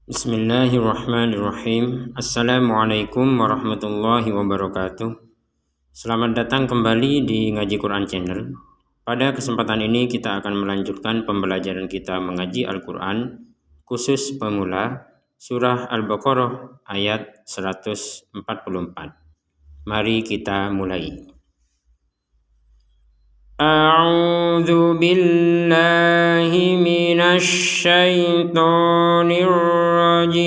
Bismillahirrahmanirrahim. Assalamualaikum warahmatullahi wabarakatuh. Selamat datang kembali di Ngaji Quran Channel. Pada kesempatan ini kita akan melanjutkan pembelajaran kita mengaji Al-Quran khusus pemula surah Al-Baqarah ayat 144. Mari kita mulai. A'udzu billahi minasy syaithanir rajim.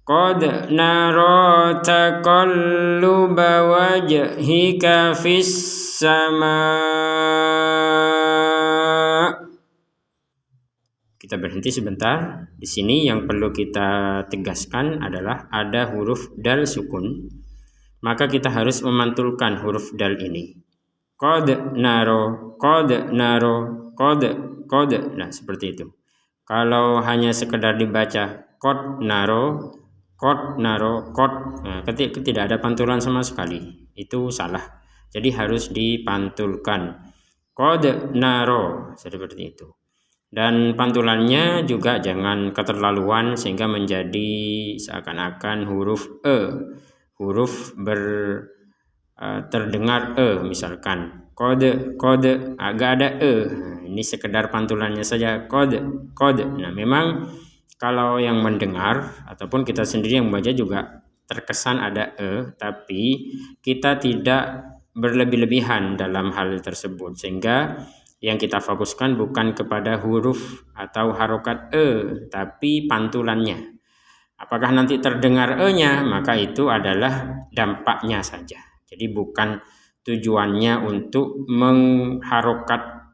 Qad nara taqalluba wajhika fis sama'. Kita berhenti sebentar. Di sini yang perlu kita tegaskan adalah ada huruf dal sukun. Maka kita harus memantulkan huruf dal ini. Qad naro, qad naro, qad. Nah, seperti itu. Kalau hanya sekedar dibaca qad naro, qad naro, qad, nah, tidak ada pantulan sama sekali. Itu salah. Jadi harus dipantulkan. Qad naro, seperti itu. Dan pantulannya juga jangan keterlaluan sehingga menjadi seakan-akan huruf huruf terdengar misalkan kode agak ada ini sekedar pantulannya saja kode. Nah, memang kalau yang mendengar ataupun kita sendiri yang membaca juga terkesan ada tapi kita tidak berlebih-lebihan dalam hal tersebut sehingga yang kita fokuskan bukan kepada huruf atau harokat tapi pantulannya. Apakah nanti terdengar nya, maka itu adalah dampaknya saja. Jadi bukan tujuannya untuk mengharokat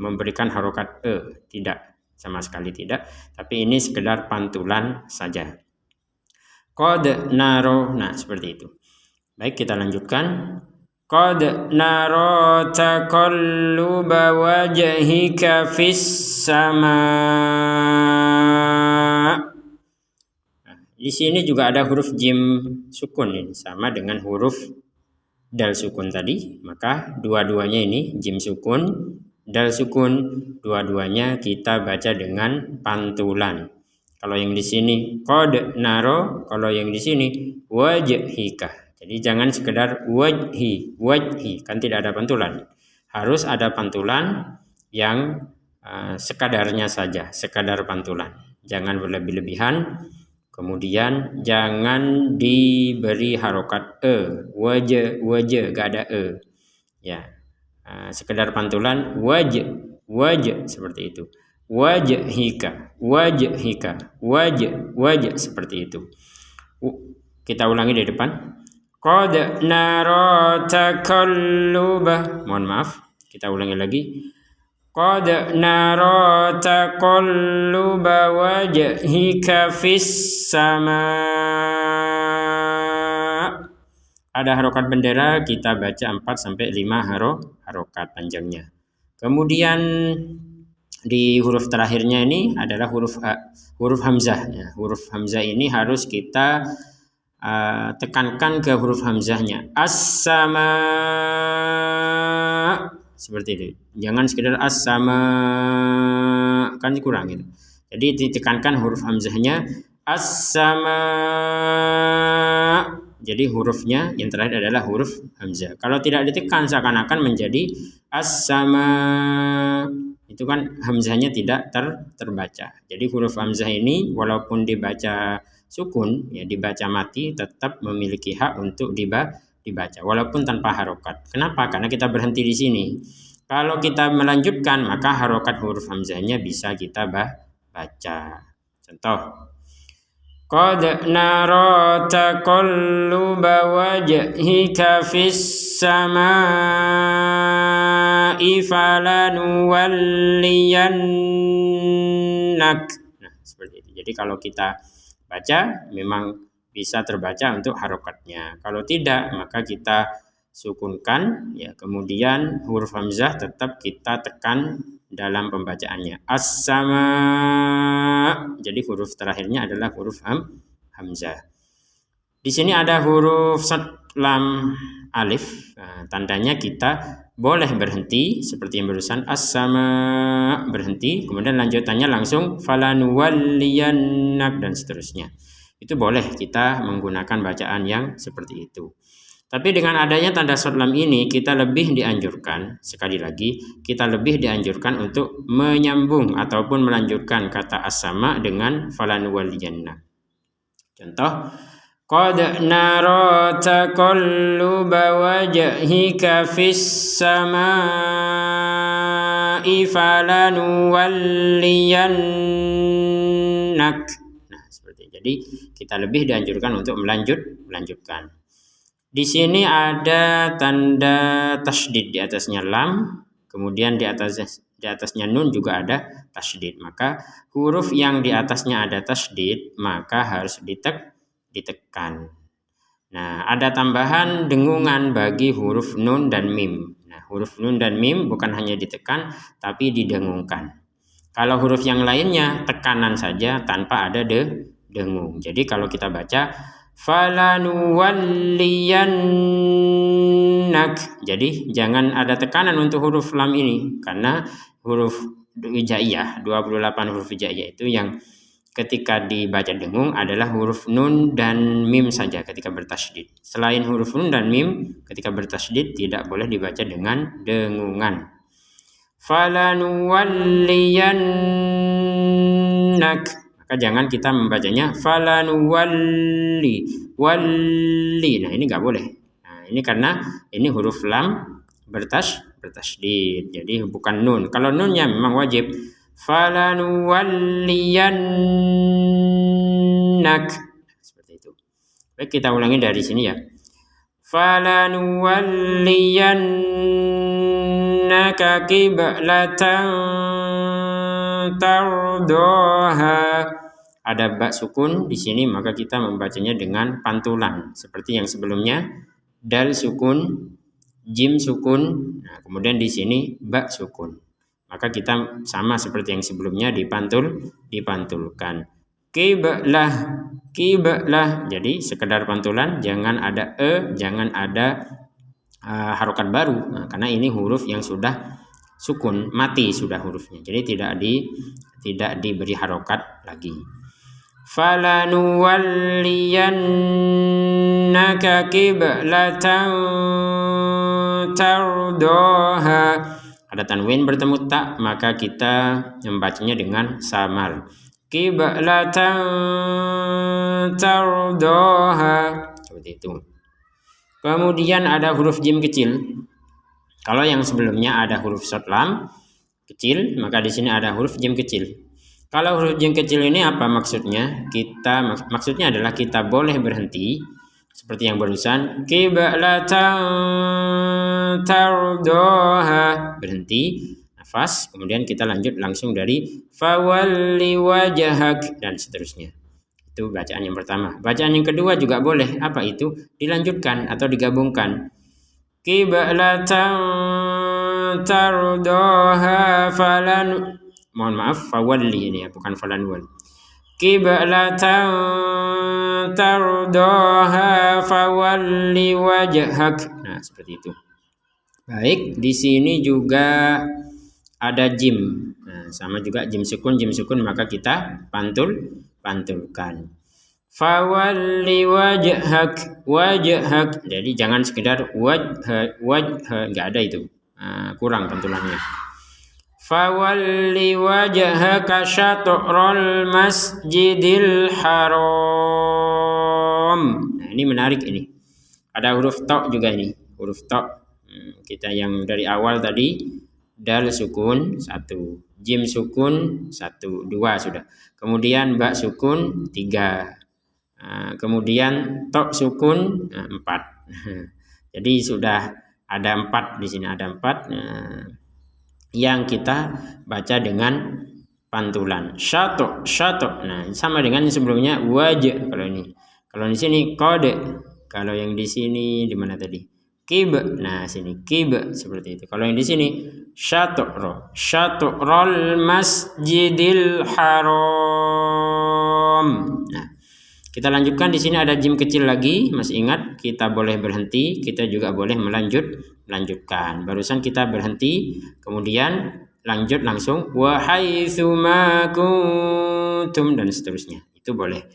memberikan harokat tidak, sama sekali tidak. Tapi ini sekedar pantulan saja. Qad naro, nah seperti itu. Baik, kita lanjutkan. Qad nara taqalluba wajhika fis sama'. Nah, di sini juga ada huruf jim sukun ini sama dengan huruf dal sukun tadi, maka dua-duanya ini jim sukun, dal sukun, dua-duanya kita baca dengan pantulan. Kalau yang di sini qad nara, kalau yang di sini wajhika. Jadi jangan sekedar wajhi, kan tidak ada pantulan. Harus ada pantulan yang sekadarnya saja, sekadar pantulan. Jangan berlebih-lebihan. Kemudian jangan diberi harokat wajh, gak ada ya. Sekedar pantulan wajh seperti itu. Wajhika, wajh seperti itu. Kita ulangi dari depan. Qad nara taqalluba. Mohon maaf, kita ulangi lagi. Qad nara taqalluba wajhika fis sama'. Ada harokat bendera, kita baca 4 sampai 5 harokat panjangnya. Kemudian di huruf terakhirnya ini adalah huruf hamzah. Ya, huruf hamzah ini harus kita tekankan ke huruf hamzahnya. As-sama, seperti itu. Jangan sekedar as-sama, kan kurang gitu. Jadi ditekankan huruf hamzahnya as-sama. Jadi hurufnya yang terakhir adalah huruf hamzah. Kalau tidak ditekan seakan-akan menjadi as-sama. Itu kan hamzahnya tidak terbaca. Jadi huruf hamzah ini walaupun dibaca sukun, ya dibaca mati, tetap memiliki hak untuk dibaca walaupun tanpa harokat. Kenapa? Karena kita berhenti di sini. Kalau kita melanjutkan, maka harokat huruf hamzahnya bisa kita baca. Contoh, qad nara taqalluba wajhika fis sama'i falanuwalliyannak. Nah, seperti itu. Jadi kalau kita baca memang bisa terbaca untuk harokatnya. Kalau tidak maka kita sukunkan ya, kemudian huruf hamzah tetap kita tekan dalam pembacaannya. As-sama. Jadi huruf terakhirnya adalah huruf hamzah. Di sini ada huruf shad lam alif. Nah, tandanya kita boleh berhenti seperti yang barusan as-sama, berhenti, kemudian lanjutannya langsung falanuwalliyannak dan seterusnya. Itu boleh kita menggunakan bacaan yang seperti itu. Tapi dengan adanya tanda shad lam ini kita lebih dianjurkan, sekali lagi kita lebih dianjurkan untuk menyambung ataupun melanjutkan kata as-sama dengan falanuwalliyannak. Contoh, qad nara taqalluba wajhika fis samaa'i falanuwalliyannak. Nah, seperti itu. Jadi kita lebih dianjurkan untuk melanjutkan. Di sini ada tanda tasydid, di atasnya lam, kemudian di atasnya nun juga ada tasydid. Maka huruf yang di atasnya ada tasydid maka harus ditekan. Nah, ada tambahan dengungan bagi huruf nun dan mim. Nah, huruf nun dan mim bukan hanya ditekan tapi didengungkan. Kalau huruf yang lainnya tekanan saja tanpa ada dengung. Jadi kalau kita baca falanuwalliyannak, jadi jangan ada tekanan untuk huruf lam ini, karena huruf hijaiyah, 28 huruf hijaiyah itu yang ketika dibaca dengung adalah huruf nun dan mim saja ketika bertasydid. Selain huruf nun dan mim ketika bertasydid tidak boleh dibaca dengan dengungan. Falanuwalliyannak, maka jangan kita membacanya falanuwalli walli. Nah, ini enggak boleh. Nah, ini karena ini huruf lam bertasydid. Jadi bukan nun. Kalau nunnya memang wajib falanuwalliyannak, seperti itu. Baik, kita ulangi dari sini ya. Falanuwalliyannaka qiblatan tardaha. Ada ba sukun di sini, maka kita membacanya dengan pantulan seperti yang sebelumnya. Dal sukun, jim sukun, nah kemudian di sini ba sukun. Maka kita sama seperti yang sebelumnya dipantulkan. Qiblah. Jadi sekedar pantulan, jangan ada jangan ada harokat baru. Nah, karena ini huruf yang sudah sukun, mati sudah hurufnya. Jadi tidak diberi harokat lagi. Falanuwalliyannaka qiblatan tardaha. Ada tanwin bertemu tak, maka kita membacanya dengan samar. Qiblatan tardaha, seperti itu. Kemudian ada huruf jim kecil. Kalau yang sebelumnya ada huruf shad lam kecil, maka di sini ada huruf jim kecil. Kalau huruf jim kecil ini apa maksudnya? Maksudnya adalah kita boleh berhenti seperti yang barusan, qiblatan tardaha, berhenti, nafas, kemudian kita lanjut langsung dari fawalli wajhak dan seterusnya. Itu bacaan yang pertama. Bacaan yang kedua juga boleh. Apa itu? Dilanjutkan atau digabungkan. Qiblatan tardaha fawalli ini ya, bukan falanwal. Qiblatan tardaha fawalli wajhak. Nah, seperti itu. Baik, di sini juga ada jim. Nah, sama juga jim sukun, maka kita pantulkan. Fawalli wajhak. Jadi jangan sekedar enggak ada itu. Kurang pantulannya. Fawalli wajhaka syatral masjidil haram. Nah, ini menarik ini. Ada huruf ta juga ini. Huruf ta. Kita yang dari awal tadi dal sukun 1, jim sukun 1, 2 sudah. Kemudian ba sukun 3. Kemudian ta sukun 4. Jadi sudah ada 4 di sini, ada 4. Yang kita baca dengan pantulan. Syato. Nah, sama dengan yang sebelumnya wajh kalau ini. Kalau di sini qad. Kalau yang di sini di mana tadi? Qib. Nah, sini qib seperti itu. Kalau yang di sini syatrul masjidil haram. Nah, Kita lanjutkan, di sini ada jim kecil lagi, masih ingat kita boleh berhenti, kita juga boleh melanjutkan. Barusan kita berhenti, kemudian lanjut langsung wa haitsu ma kuntum dan seterusnya. Itu boleh.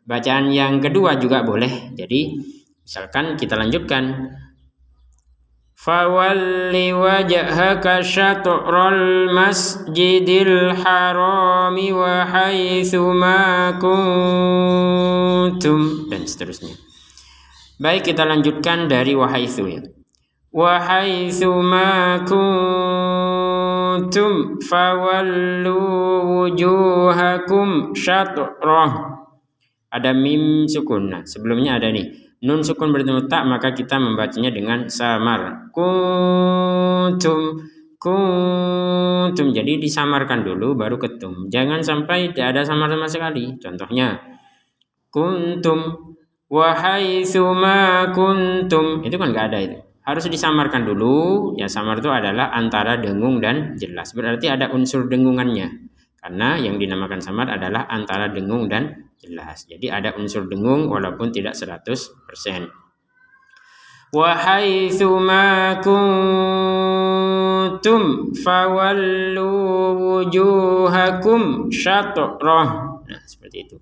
Bacaan yang kedua juga boleh. Jadi misalkan kita lanjutkan fawalli wajhaka syatral masjidil harami wa haitsu ma kuntum dan seterusnya. Baik, kita lanjutkan dari wa haitsu ya. Wa haitsu ma kuntum fawallu wujuhakum syatrah. Ada mim sukun. Nah, sebelumnya ada nih nun sukun bertemu tak, maka kita membacanya dengan samar. Kuntum. Jadi disamarkan dulu baru ketum. Jangan sampai tidak ada samar sama sekali. Contohnya kuntum wa haitsu ma kuntum. Itu kan enggak ada itu. Harus disamarkan dulu. Ya, samar itu adalah antara dengung dan jelas. Berarti ada unsur dengungannya. Karena yang dinamakan samar adalah antara dengung dan jelas. Jadi ada unsur dengung walaupun tidak 100%. Wa haitsu ma kuntum fawallu wujuhakum syatrah. Nah, seperti itu.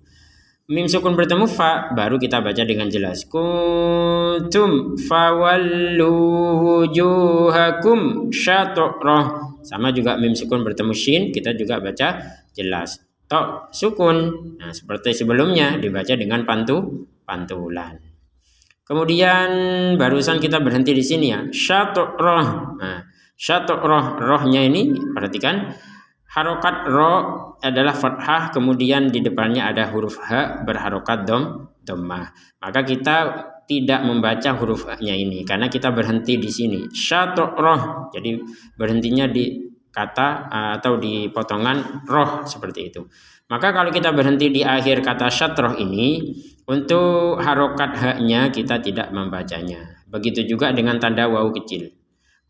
Mim sukun bertemu fa baru kita baca dengan jelas. Kuntum fawallu wujuhakum syatrah. Sama juga mim sukun bertemu shin, kita juga baca jelas. Tok sukun. Nah, seperti sebelumnya dibaca dengan pantulan. Kemudian barusan kita berhenti di sini ya. Syatrah. Nah, syatrah, rohnya ini perhatikan harokat ro adalah fathah, kemudian di depannya ada huruf h berharokat dhammah. Maka kita tidak membaca huruf h-nya ini karena kita berhenti di sini. Syatrah. Jadi berhentinya di kata atau di potongan roh seperti itu. Maka kalau kita berhenti di akhir kata syatrah ini, untuk harokat h-nya kita tidak membacanya. Begitu juga dengan tanda wawu kecil.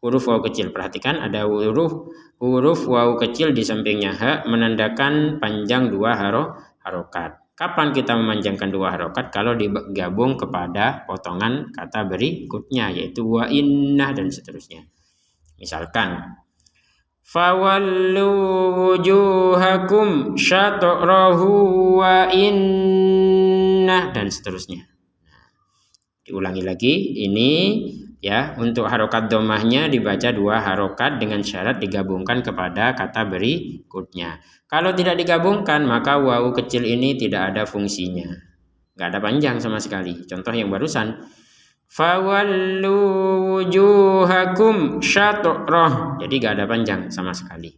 Huruf wawu kecil, perhatikan ada huruf wawu kecil di sampingnya h menandakan panjang dua harokat. Kapan kita memanjangkan dua harokat? Kalau digabung kepada potongan kata berikutnya, yaitu wa innah dan seterusnya. Misalkan fawallu wujuhakum syatrahu wa innah dan seterusnya. Diulangi lagi, ini ya, untuk harokat dhammahnya dibaca dua harokat dengan syarat digabungkan kepada kata berikutnya. Kalau tidak digabungkan, maka wawu kecil ini tidak ada fungsinya, nggak ada panjang sama sekali. Contoh yang barusan, fawallu wujuhakum syatrah, jadi nggak ada panjang sama sekali.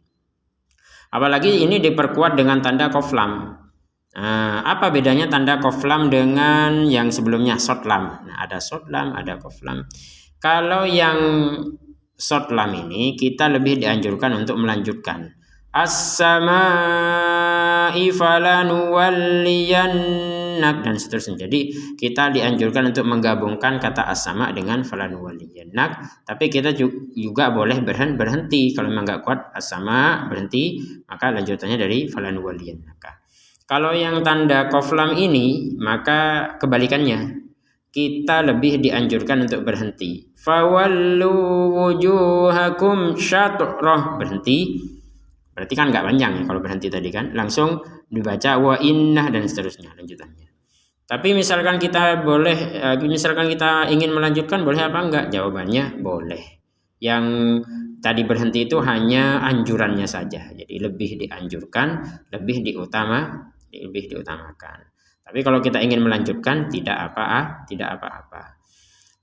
Apalagi ini diperkuat dengan tanda qaf lam. Nah, apa bedanya tanda qaf lam dengan yang sebelumnya short lam? Nah, ada short lam, ada qaf lam. Kalau yang short lam ini kita lebih dianjurkan untuk melanjutkan. As-samaa'i falanuwalliyannak dan seterusnya. Jadi kita dianjurkan untuk menggabungkan kata as-sama dengan falanuwalliyannak. Tapi kita juga boleh berhenti. Kalau memang nggak kuat as-sama berhenti, maka lanjutannya dari falanuwalliyannak. Kalau yang tanda qaf lam ini, maka kebalikannya. Kita lebih dianjurkan untuk berhenti. Fawallu wujuhakum syatrah, berhenti. Berarti kan nggak panjang ya kalau berhenti tadi kan. Langsung dibaca wa innah dan seterusnya lanjutannya. Tapi misalkan kita ingin melanjutkan, boleh apa enggak? Jawabannya boleh. Yang tadi berhenti itu hanya anjurannya saja. Jadi lebih dianjurkan, lebih diutamakan. Tapi kalau kita ingin melanjutkan tidak apa-apa.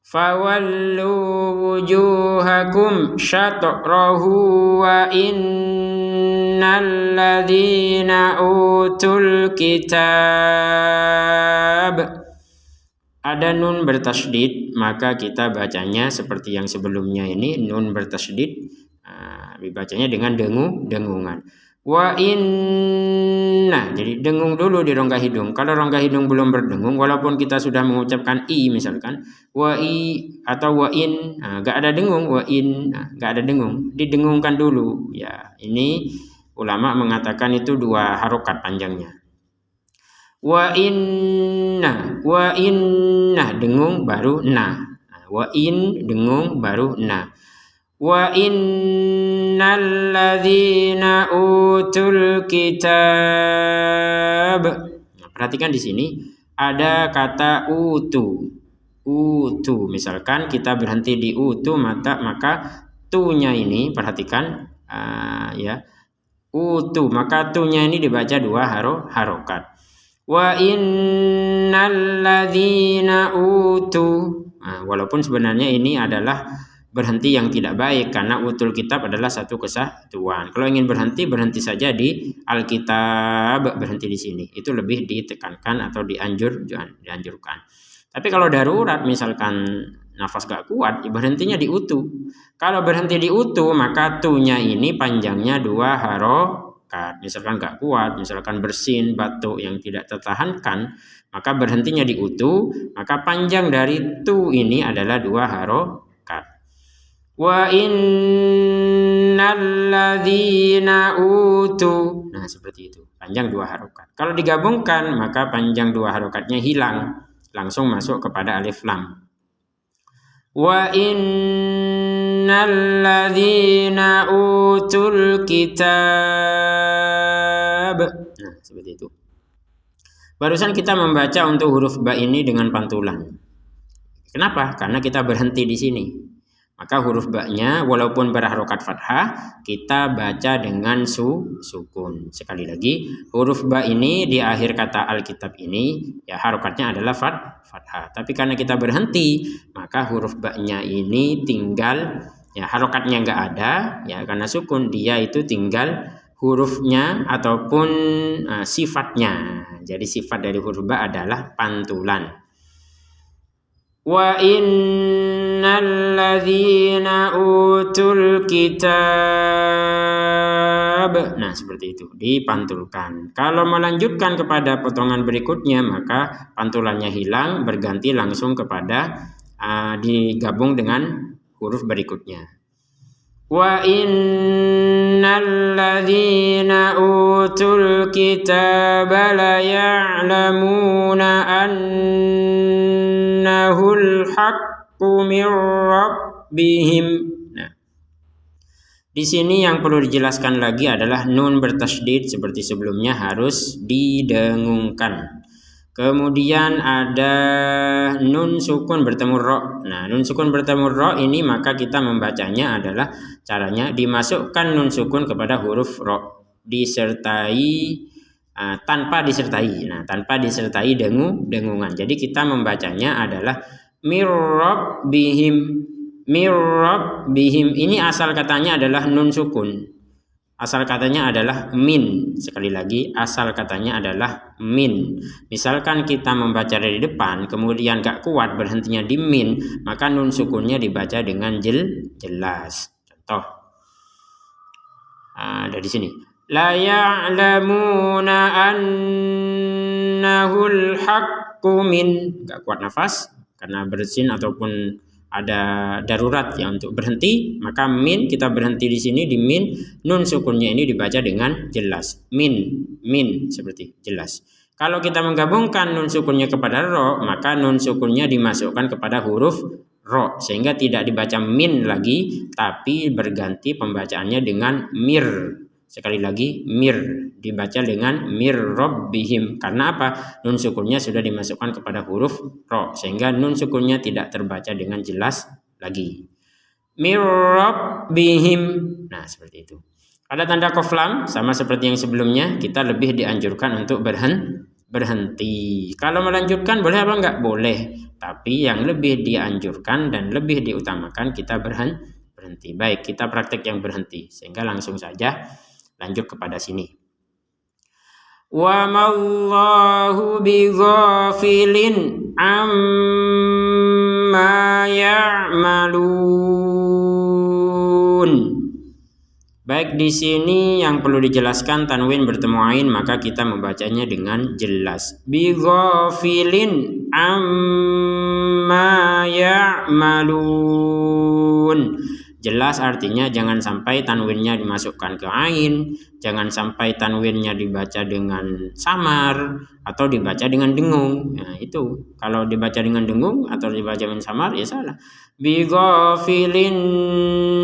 Fawallu wujuhakum syatrahu wa innal ladzina utul kitab. Ada nun bertasydid, maka kita bacanya seperti yang sebelumnya ini, nun bertasydid, dibacanya dengan dengungan. Wa inna, jadi dengung dulu di rongga hidung. Kalau rongga hidung belum berdengung, walaupun kita sudah mengucapkan i misalkan, wa i atau wa in, gak ada dengung, wa in, gak ada dengung, didengungkan dulu. Ya, ini ulama mengatakan itu dua harokat panjangnya. Wa inna dengung baru na. Wa in dengung baru na. Wa innal ladzina utul kitab. Nah, perhatikan di sini ada kata utu. Misalkan kita berhenti di utu maka tu-nya ini perhatikan ya. Utu, maka tu-nya ini dibaca dua harokat. Wa innal ladzina utu. Nah, walaupun sebenarnya ini adalah berhenti yang tidak baik karena utul kitab adalah satu kesatuan. Kalau ingin berhenti saja di Alkitab, berhenti di sini. Itu lebih ditekankan atau dianjurkan. Tapi kalau darurat misalkan nafas gak kuat, berhentinya di utu. Kalau berhenti di utu, maka tu-nya ini panjangnya dua harokat. Misalkan gak kuat, misalkan bersin, batuk yang tidak tertahankan, maka berhentinya di utu, maka panjang dari tu ini adalah dua harokat. Wa innal ladzina utu. Nah, seperti itu. Panjang dua harokat. Kalau digabungkan, maka panjang dua harokatnya hilang. Langsung masuk kepada alif lam. Wa innal ladzina utul kitab. Nah, seperti itu. Barusan kita membaca untuk huruf ba ini dengan pantulan. Kenapa? Karena kita berhenti di sini. Maka huruf ba-nya walaupun berharokat fathah, kita baca dengan sukun. Sekali lagi, huruf ba ini di akhir kata Alkitab ini, ya harokatnya adalah fathah. Tapi karena kita berhenti, maka huruf ba-nya ini tinggal, ya harokatnya nggak ada, ya karena sukun, dia itu tinggal hurufnya ataupun sifatnya. Jadi sifat dari huruf ba adalah pantulan. Wa innal ladzina utul kitab. Nah, seperti itu, dipantulkan. Kalau melanjutkan kepada potongan berikutnya, maka pantulannya hilang, berganti langsung kepada digabung dengan huruf berikutnya. Wa innal ladzina utul kitaba la ya'lamuna annahul haqqu mir rabbihim. Nah, di sini yang perlu dijelaskan lagi adalah nun bertasydid seperti sebelumnya harus didengungkan. Kemudian ada nun sukun bertemu ro. Nah, nun sukun bertemu ro ini maka kita membacanya adalah caranya dimasukkan nun sukun kepada huruf ro disertai tanpa disertai. Nah, tanpa disertai dengungan. Jadi kita membacanya adalah mirrabbihim. Mirrabbihim ini asal katanya adalah nun sukun. Asal katanya adalah min. Sekali lagi, asal katanya adalah min. Misalkan kita membaca dari depan, kemudian gak kuat berhentinya di min, maka nun sukunnya dibaca dengan jelas. Contoh, dari sini. La ya'lamuna annahul haqqu min. Gak kuat nafas, karena bersin ataupun ada darurat ya untuk berhenti, maka min kita berhenti di sini di min, nun sukunnya ini dibaca dengan jelas. Min seperti jelas. Kalau kita menggabungkan nun sukunnya kepada ro, maka nun sukunnya dimasukkan kepada huruf ro sehingga tidak dibaca min lagi, tapi berganti pembacaannya dengan mir. Sekali lagi, mir dibaca dengan mirrabbihim. Karena apa? Nun sukunnya sudah dimasukkan kepada huruf ro sehingga nun sukunnya tidak terbaca dengan jelas lagi. Mirrabbihim. Nah, seperti itu. Ada tanda qaf lam sama seperti yang sebelumnya, kita lebih dianjurkan untuk berhenti. Kalau melanjutkan boleh apa enggak? Boleh. Tapi yang lebih dianjurkan dan lebih diutamakan kita berhenti. Baik, kita praktek yang berhenti sehingga langsung saja lanjut kepada sini. Wa mallahu bighafilin amma ya'malun. Baik, di sini yang perlu dijelaskan tanwin bertemu ain, maka kita membacanya dengan jelas. Bighafilin amma ya'malun. Jelas artinya jangan sampai tanwinnya dimasukkan ke ain, jangan sampai tanwinnya dibaca dengan samar atau dibaca dengan dengung. Nah, itu kalau dibaca dengan dengung atau dibaca dengan samar ya salah. Bighafilin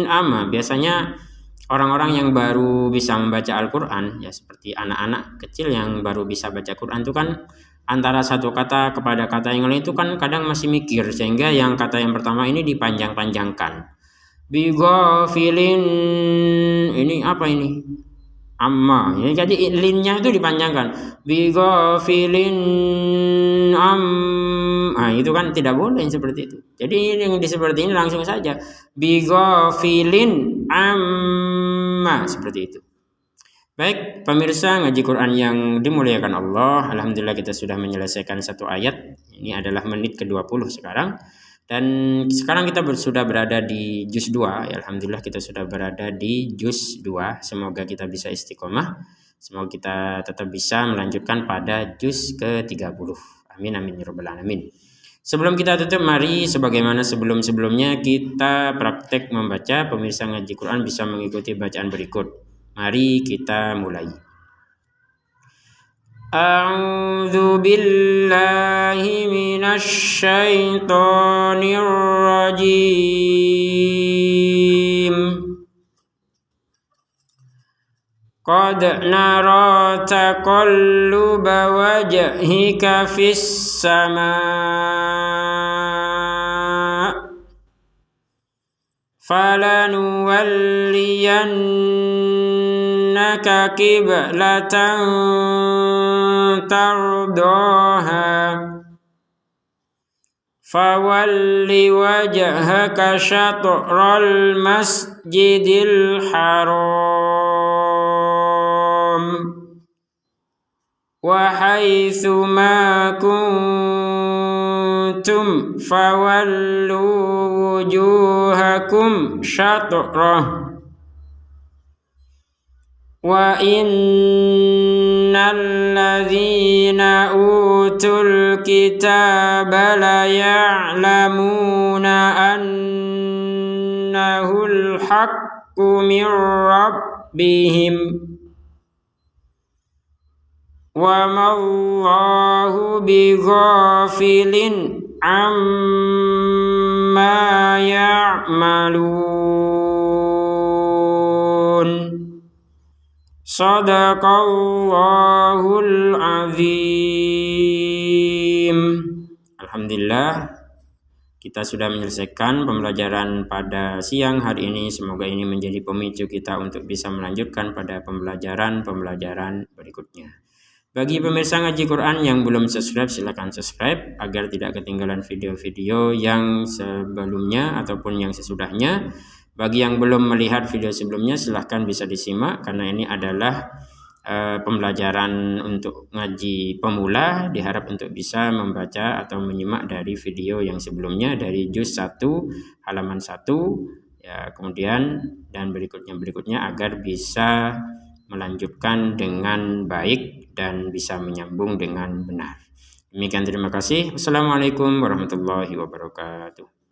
amma, biasanya orang-orang yang baru bisa membaca Al-Qur'an ya seperti anak-anak kecil yang baru bisa baca Quran itu kan antara satu kata kepada kata yang lain itu kan kadang masih mikir, sehingga yang kata yang pertama ini dipanjang-panjangkan. Bighafilin, ini apa ini? Amma. Ya, jadi linnya itu dipanjangkan. Bighafilin nah, itu kan tidak boleh seperti itu. Jadi yang seperti ini langsung saja. Bighafilin amma, seperti itu. Baik, pemirsa ngaji Quran yang dimuliakan Allah, alhamdulillah kita sudah menyelesaikan satu ayat. Ini adalah menit ke-20 sekarang. Dan sekarang kita sudah berada di juz 2. Ya, alhamdulillah kita sudah berada di juz 2. Semoga kita bisa istiqomah. Semoga kita tetap bisa melanjutkan pada juz ke-30. Amin amin ya rabbal alamin. Sebelum kita tutup, mari sebagaimana sebelum-sebelumnya kita praktek membaca. Pemirsa ngaji Quran bisa mengikuti bacaan berikut. Mari kita mulai. A'udzu billahi minasy syaithanir rajim. Qad nara taqalluba wajhika fis sama' falanuwalliyannaka qiblatan tardaha fawalli wajhaka syatral masjidil haram wa haitsu ma kuntum fawallu wujuhakum syatrah wa innal ladzina utul kitaba la ya'lamuna annahul haqqu mir rabbihim wa mallahu bighafilin amma ya'malun. Sadaqallahul azim. Alhamdulillah kita sudah menyelesaikan pembelajaran pada siang hari ini. Semoga ini menjadi pemicu kita untuk bisa melanjutkan pada pembelajaran berikutnya. Bagi pemirsa ngaji Quran yang belum subscribe, silakan subscribe agar tidak ketinggalan video-video yang sebelumnya ataupun yang sesudahnya. Bagi yang belum melihat video sebelumnya, silahkan bisa disimak karena ini adalah pembelajaran untuk ngaji pemula. Diharap untuk bisa membaca atau menyimak dari video yang sebelumnya dari juz 1 halaman 1 ya, kemudian dan berikutnya agar bisa melanjutkan dengan baik dan bisa menyambung dengan benar. Demikian, terima kasih. Wassalamualaikum warahmatullahi wabarakatuh.